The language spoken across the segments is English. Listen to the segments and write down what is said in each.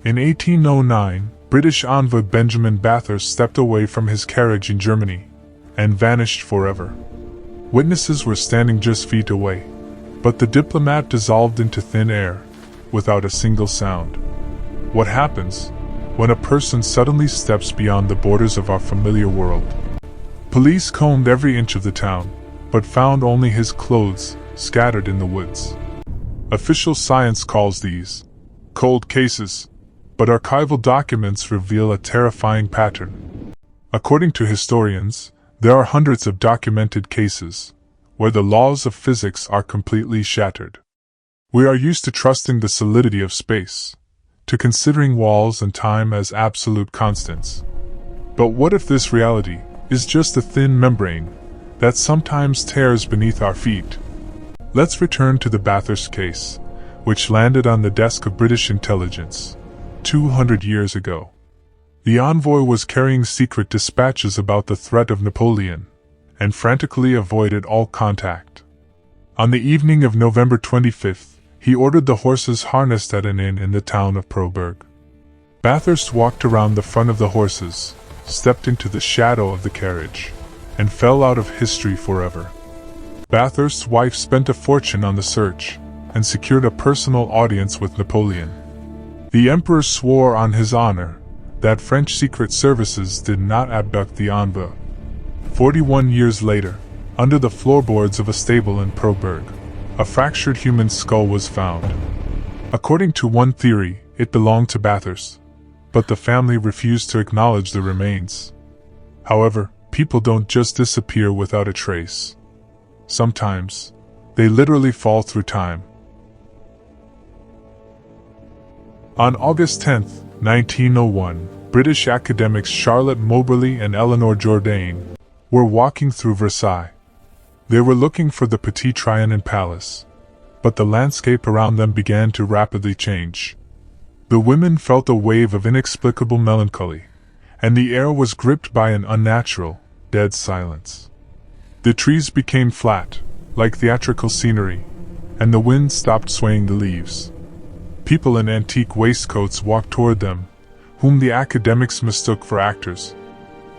In 1809, British envoy Benjamin Bathurst stepped away from his carriage in Germany and vanished forever. Witnesses were standing just feet away, but the diplomat dissolved into thin air without a single sound. What happens when a person suddenly steps beyond the borders of our familiar world? Police combed every inch of the town, but found only his clothes scattered in the woods. Official science calls these cold cases, but archival documents reveal a terrifying pattern. According to historians, there are hundreds of documented cases where the laws of physics are completely shattered. We are used to trusting the solidity of space, to considering walls and time as absolute constants. But what if this reality is just a thin membrane that sometimes tears beneath our feet? Let's return to the Bathurst case, which landed on the desk of British intelligence 200 years ago. The envoy was carrying secret dispatches about the threat of Napoleon, and frantically avoided all contact. On the evening of November 25th, he ordered the horses harnessed at an inn in the town of Proberg. Bathurst walked around the front of the horses, stepped into the shadow of the carriage, and fell out of history forever. Bathurst's wife spent a fortune on the search, and secured a personal audience with Napoleon. The emperor swore on his honor that French secret services did not abduct the envoy. 41 years later, under the floorboards of a stable in Proberg, a fractured human skull was found. According to one theory, it belonged to Bathurst, but the family refused to acknowledge the remains. However, people don't just disappear without a trace. Sometimes, they literally fall through time. On August 10, 1901, British academics Charlotte Moberly and Eleanor Jourdain were walking through Versailles. They were looking for the Petit Trianon Palace, but the landscape around them began to rapidly change. The women felt a wave of inexplicable melancholy, and the air was gripped by an unnatural, dead silence. The trees became flat, like theatrical scenery, and the wind stopped swaying the leaves. People in antique waistcoats walked toward them, whom the academics mistook for actors.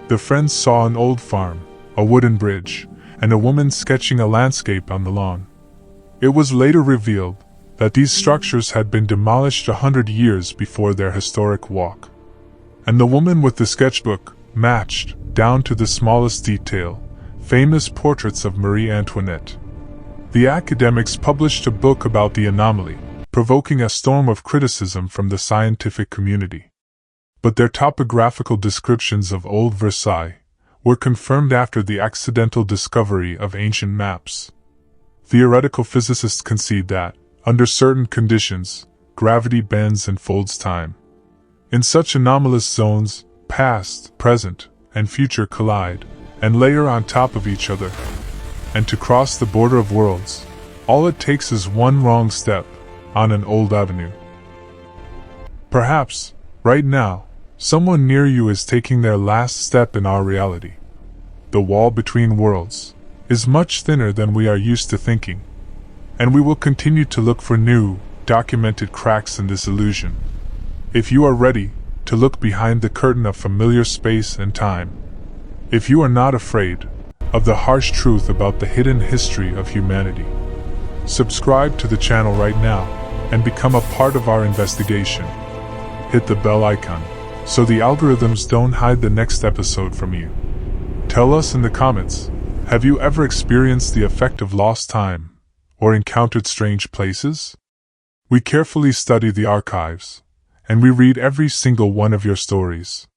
The friends saw an old farm, a wooden bridge, and a woman sketching a landscape on the lawn. It was later revealed that these structures had been demolished 100 years before their historic walk. And the woman with the sketchbook matched, down to the smallest detail, famous portraits of Marie Antoinette. The academics published a book about the anomaly, provoking a storm of criticism from the scientific community. But their topographical descriptions of Old Versailles were confirmed after the accidental discovery of ancient maps. Theoretical physicists concede that, under certain conditions, gravity bends and folds time. In such anomalous zones, past, present, and future collide, and layer on top of each other. And to cross the border of worlds, all it takes is one wrong step on an old avenue. Perhaps, right now, someone near you is taking their last step in our reality. The wall between worlds is much thinner than we are used to thinking, and we will continue to look for new, documented cracks in this illusion. If you are ready to look behind the curtain of familiar space and time, if you are not afraid of the harsh truth about the hidden history of humanity, subscribe to the channel right now and become a part of our investigation. Hit the bell icon so the algorithms don't hide the next episode from you. Tell us in the comments, have you ever experienced the effect of lost time or encountered strange places? We carefully study the archives, and we read every single one of your stories.